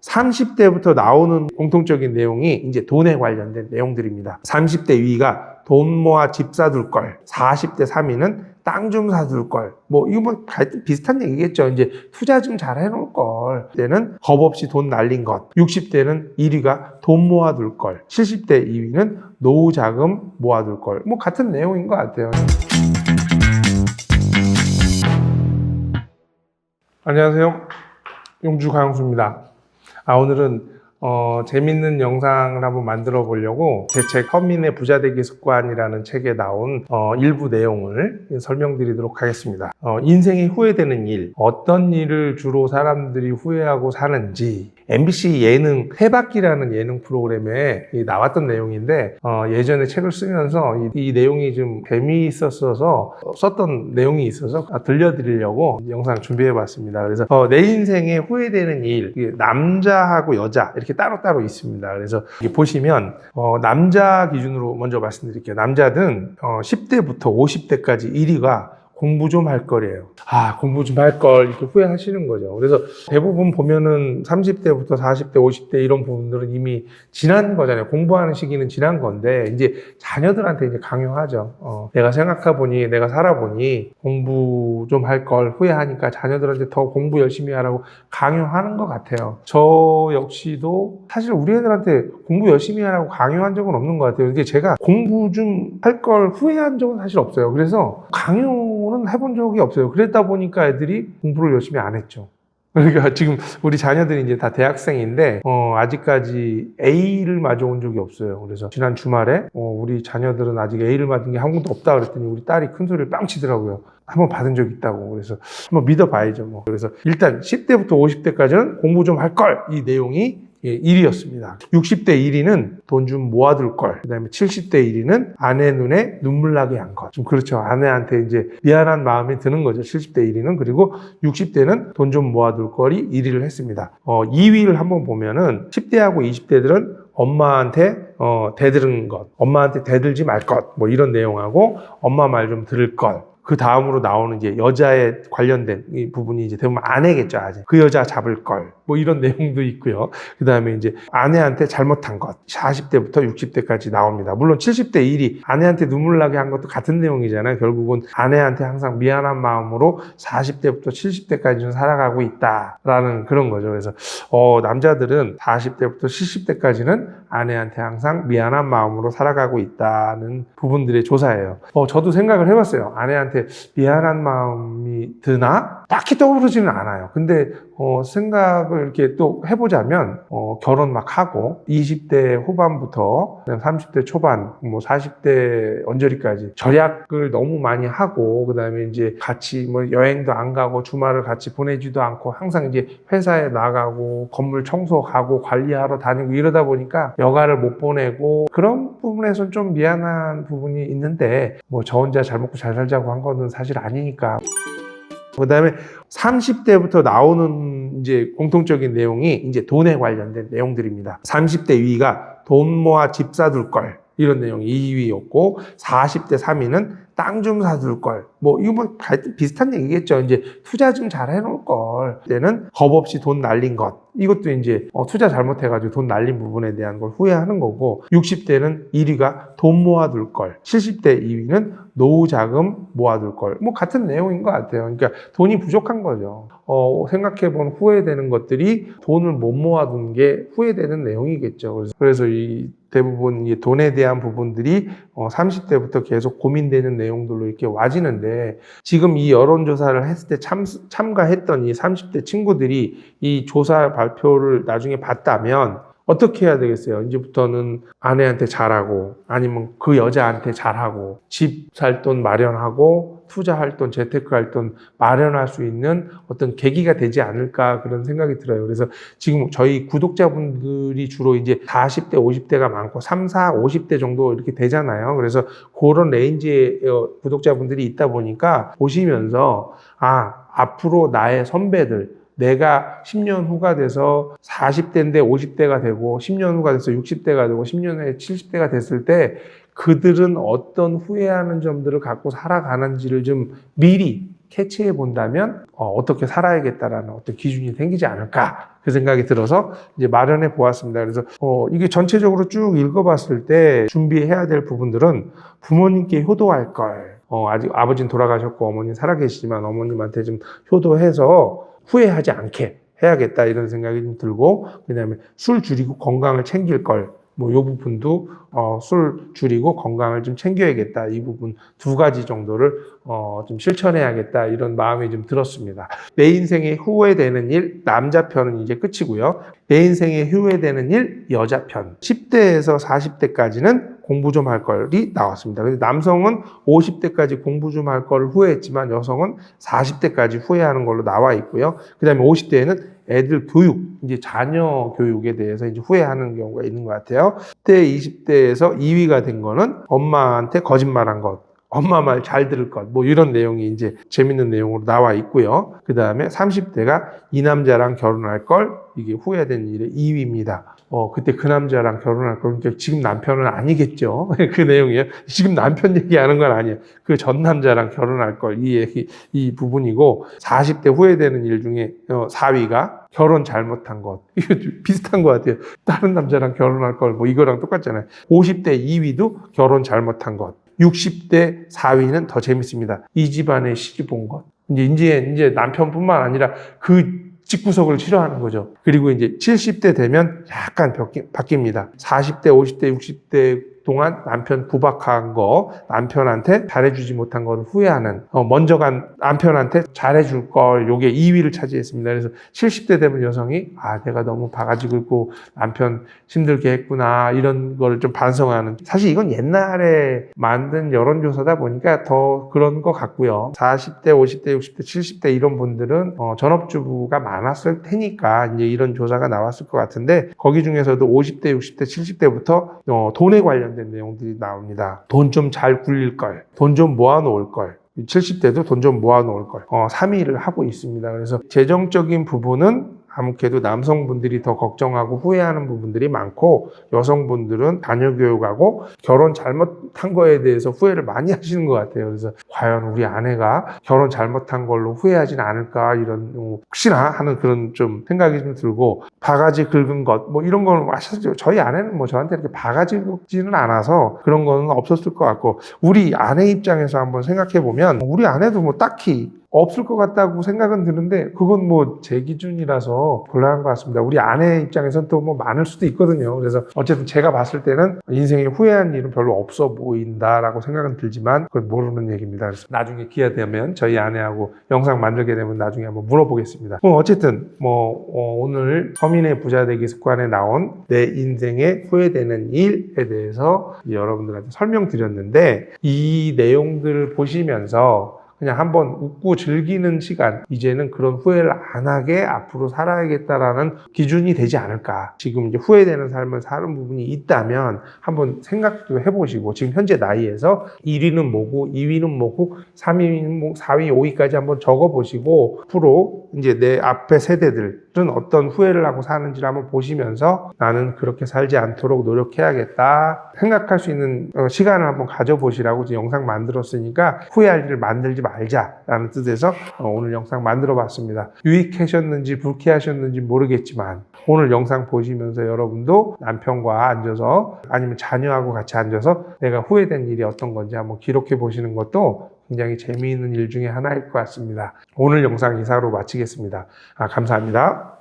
30대부터 나오는 공통적인 내용이 이제 돈에 관련된 내용들입니다. 30대 위가 돈 모아 집 사둘 걸, 40대 3위는 땅 좀 사둘 걸. 이거 뭐 비슷한 얘기겠죠. 이제 투자 좀 잘 해놓을 걸. 때는 겁 없이 돈 날린 것. 60대는 1위가 돈 모아둘 걸. 70대 2위는 노후 자금 모아둘 걸. 뭐 같은 내용인 것 같아요. 안녕하세요. 용주 강영수입니다. 오늘은 재밌는 영상을 한번 만들어 보려고 제 책 서민의 부자되기 습관이라는 책에 나온 일부 내용을 설명드리도록 하겠습니다. 인생에 후회되는 일, 어떤 일을 주로 사람들이 후회하고 사는지, MBC 예능 세바퀴라는 예능 프로그램에 나왔던 내용인데 예전에 책을 쓰면서 이 내용이 좀 재미있었어서 썼던 내용이 있어서 들려드리려고 영상 준비해 봤습니다. 그래서 내 인생에 후회되는 일, 남자하고 여자 이렇게 따로따로 있습니다. 그래서 보시면 남자 기준으로 먼저 말씀드릴게요. 남자든 10대부터 50대까지 1위가 공부 좀 할 거래요. 공부 좀 할 걸 이렇게 후회하시는 거죠. 그래서 대부분 보면은 30대부터 40대, 50대 이런 부분들은 이미 지난 거잖아요. 공부하는 시기는 지난 건데 이제 자녀들한테 이제 강요하죠. 내가 생각해보니, 내가 살아보니 공부 좀 할 걸 후회하니까 자녀들한테 더 공부 열심히 하라고 강요하는 것 같아요. 저 역시도 사실 우리 애들한테 공부 열심히 하라고 강요한 적은 없는 것 같아요. 이게 제가 공부 좀 할 걸 후회한 적은 사실 없어요. 그래서 강요는 해본 적이 없어요. 그랬다 보니까 애들이 공부를 열심히 안 했죠. 그러니까 지금 우리 자녀들이 이제 다 대학생인데 아직까지 A를 맞아온 적이 없어요. 그래서 지난 주말에 우리 자녀들은 아직 A를 맞은 게 한 번도 없다 그랬더니 우리 딸이 큰 소리를 빵 치더라고요. 한번 받은 적 있다고. 그래서 한번 믿어봐야죠. 뭐. 그래서 일단 10대부터 50대까지는 공부 좀 할 걸. 이 내용이 1위였습니다. 60대 1위는 돈 좀 모아둘 걸. 그 다음에 70대 1위는 아내 눈에 눈물 나게 한 것. 좀 그렇죠. 아내한테 이제 미안한 마음이 드는 거죠. 70대 1위는. 그리고 60대는 돈 좀 모아둘 걸이 1위를 했습니다. 2위를 한번 보면은 10대하고 20대들은 엄마한테 대드는 것, 엄마한테 대들지 말 것, 뭐 이런 내용하고 엄마 말 좀 들을 것. 그 다음으로 나오는 이제 여자에 관련된 이 부분이 이제 대부분 아내겠죠, 아직. 그 여자 잡을 걸. 뭐 이런 내용도 있고요. 그 다음에 이제 아내한테 잘못한 것. 40대부터 60대까지 나옵니다. 물론 70대 1위, 아내한테 눈물 나게 한 것도 같은 내용이잖아요. 결국은 아내한테 항상 미안한 마음으로 40대부터 70대까지는 살아가고 있다라는 그런 거죠. 그래서, 남자들은 40대부터 70대까지는 아내한테 항상 미안한 마음으로 살아가고 있다는 부분들의 조사예요. 저도 생각을 해봤어요. 아내한테 미안한 마음이 드나? 딱히 떠오르지는 않아요. 근데 생각을 이렇게 또 해보자면 결혼 막 하고 20대 후반부터 30대 초반, 뭐 40대 언저리까지 절약을 너무 많이 하고 그다음에 이제 같이 뭐 여행도 안 가고 주말을 같이 보내지도 않고 항상 이제 회사에 나가고 건물 청소하고 관리하러 다니고 이러다 보니까 여가를 못 보내고 그런 부분에선 좀 미안한 부분이 있는데 뭐 저 혼자 잘 먹고 잘 살자고 한 거는 사실 아니니까. 그 다음에 30대부터 나오는 이제 공통적인 내용이 이제 돈에 관련된 내용들입니다. 30대 위가 돈 모아 집 사둘 걸. 이런 내용이 2위였고, 40대 3위는 땅 좀 사둘 걸. 뭐, 이거 뭐 비슷한 얘기겠죠. 이제 투자 좀 잘 해놓을 걸. 때는 겁 없이 돈 날린 것. 이것도 이제 투자 잘못해가지고 돈 날린 부분에 대한 걸 후회하는 거고, 60대는 1위가 돈 모아둘 걸. 70대 2위는 노후 자금 모아둘 걸. 뭐 같은 내용인 것 같아요. 그러니까 돈이 부족한 거죠. 생각해본 후회되는 것들이 돈을 못 모아둔 게 후회되는 내용이겠죠. 그래서 이 대부분 이 돈에 대한 부분들이 30대부터 계속 고민되는 내용들로 이렇게 와지는데 지금 이 여론조사를 했을 때 참가했던 이 30대 친구들이 이 조사 발표를 나중에 봤다면 어떻게 해야 되겠어요? 이제부터는 아내한테 잘하고 아니면 그 여자한테 잘하고 집 살 돈 마련하고 투자할 돈, 재테크할 돈 마련할 수 있는 어떤 계기가 되지 않을까 그런 생각이 들어요. 그래서 지금 저희 구독자분들이 주로 이제 40대, 50대가 많고 3, 4, 50대 정도 이렇게 되잖아요. 그래서 그런 레인지의 구독자분들이 있다 보니까 보시면서 앞으로 나의 선배들 내가 10년 후가 돼서 40대인데 50대가 되고 10년 후가 돼서 60대가 되고 10년 후에 70대가 됐을 때 그들은 어떤 후회하는 점들을 갖고 살아가는지를 좀 미리 캐치해 본다면 어떻게 살아야겠다라는 어떤 기준이 생기지 않을까 그 생각이 들어서 이제 마련해 보았습니다. 그래서 이게 전체적으로 쭉 읽어봤을 때 준비해야 될 부분들은 부모님께 효도할 걸. 아직 아버지는 돌아가셨고 어머니는 살아계시지만 어머님한테 좀 효도해서 후회하지 않게 해야겠다 이런 생각이 좀 들고, 그다음에 술 줄이고 건강을 챙길 걸. 뭐 이 부분도 술 줄이고 건강을 좀 챙겨야겠다. 이 부분 두 가지 정도를 좀 실천해야겠다 이런 마음이 좀 들었습니다. 내 인생에 후회되는 일 남자 편은 이제 끝이고요. 내 인생에 후회되는 일 여자 편 10대에서 40대까지는 공부 좀 할 걸이 나왔습니다. 근데 남성은 50대까지 공부 좀 할 걸 후회했지만 여성은 40대까지 후회하는 걸로 나와 있고요. 그 다음에 50대에는 애들 교육, 이제 자녀 교육에 대해서 이제 후회하는 경우가 있는 것 같아요. 10대, 20대에서 2위가 된 거는 엄마한테 거짓말한 것, 엄마 말 잘 들을 것, 뭐 이런 내용이 이제 재밌는 내용으로 나와 있고요. 그 다음에 30대가 이 남자랑 결혼할 걸, 이게 후회된 일의 2위입니다. 그때 그 남자랑 결혼할 걸, 그러니까 지금 남편은 아니겠죠. 그 내용이에요. 지금 남편 얘기하는 건 아니에요. 그 전 남자랑 결혼할 걸, 이 얘기, 이 부분이고, 40대 후회되는 일 중에 4위가 결혼 잘못한 것. 이거 비슷한 것 같아요. 다른 남자랑 결혼할 걸, 뭐 이거랑 똑같잖아요. 50대 2위도 결혼 잘못한 것. 60대 4위는 더 재밌습니다. 이 집안에 시집 온 것. 이제 남편뿐만 아니라 그 집구석을 싫어하는 거죠. 그리고 이제 70대 되면 약간 바뀝니다. 40대, 50대, 60대 동안 남편 구박한 거, 남편한테 잘해주지 못한 걸 후회하는, 먼저 간 남편한테 잘해줄 걸, 요게 2위를 차지했습니다. 그래서 70대 되면 여성이, 내가 너무 바가지 긁고 남편 힘들게 했구나, 이런 걸 좀 반성하는. 사실 이건 옛날에 만든 여론조사다 보니까 더 그런 것 같고요. 40대, 50대, 60대, 70대 이런 분들은 전업주부가 많았을 테니까 이제 이런 조사가 나왔을 것 같은데, 거기 중에서도 50대, 60대, 70대부터 돈에 관련된 내용들이 나옵니다. 돈 좀 잘 굴릴 걸, 돈 좀 모아놓을 걸, 70대도 돈 좀 모아놓을 걸 3위를 하고 있습니다. 그래서 재정적인 부분은 아무래도 남성분들이 더 걱정하고 후회하는 부분들이 많고, 여성분들은 자녀 교육하고 결혼 잘못한 거에 대해서 후회를 많이 하시는 것 같아요. 그래서 과연 우리 아내가 결혼 잘못한 걸로 후회하진 않을까, 이런 혹시나 하는 그런 좀 생각이 좀 들고, 바가지 긁은 것 뭐 이런 거는 사실 저희 아내는 뭐 저한테 이렇게 바가지 긁지는 않아서 그런 거는 없었을 것 같고, 우리 아내 입장에서 한번 생각해 보면 우리 아내도 뭐 딱히 없을 것 같다고 생각은 드는데, 그건 뭐 제 기준이라서 곤란한 것 같습니다. 우리 아내 입장에서는 또 뭐 많을 수도 있거든요. 그래서 어쨌든 제가 봤을 때는 인생에 후회한 일은 별로 없어 보인다라고 생각은 들지만, 그건 모르는 얘기입니다. 그래서 나중에 기회 되면 저희 아내하고 영상 만들게 되면 나중에 한번 물어보겠습니다. 어쨌든 오늘 서민의 부자 되기 습관에 나온 내 인생에 후회되는 일에 대해서 여러분들한테 설명드렸는데, 이 내용들을 보시면서 그냥 한번 웃고 즐기는 시간, 이제는 그런 후회를 안 하게 앞으로 살아야겠다라는 기준이 되지 않을까. 지금 이제 후회되는 삶을 사는 부분이 있다면 한번 생각도 해보시고, 지금 현재 나이에서 1위는 뭐고 2위는 뭐고 3위는 뭐 4위, 5위까지 한번 적어보시고, 앞으로 이제 내 앞에 세대들은 어떤 후회를 하고 사는지를 한번 보시면서 나는 그렇게 살지 않도록 노력해야겠다 생각할 수 있는 시간을 한번 가져보시라고 지금 영상 만들었으니까, 후회할 일을 만들지 말자라는 뜻에서 오늘 영상 만들어 봤습니다. 유익하셨는지 불쾌하셨는지 모르겠지만, 오늘 영상 보시면서 여러분도 남편과 앉아서 아니면 자녀하고 같이 앉아서 내가 후회된 일이 어떤 건지 한번 기록해 보시는 것도 굉장히 재미있는 일 중에 하나일 것 같습니다. 오늘 영상 이상으로 마치겠습니다. 감사합니다.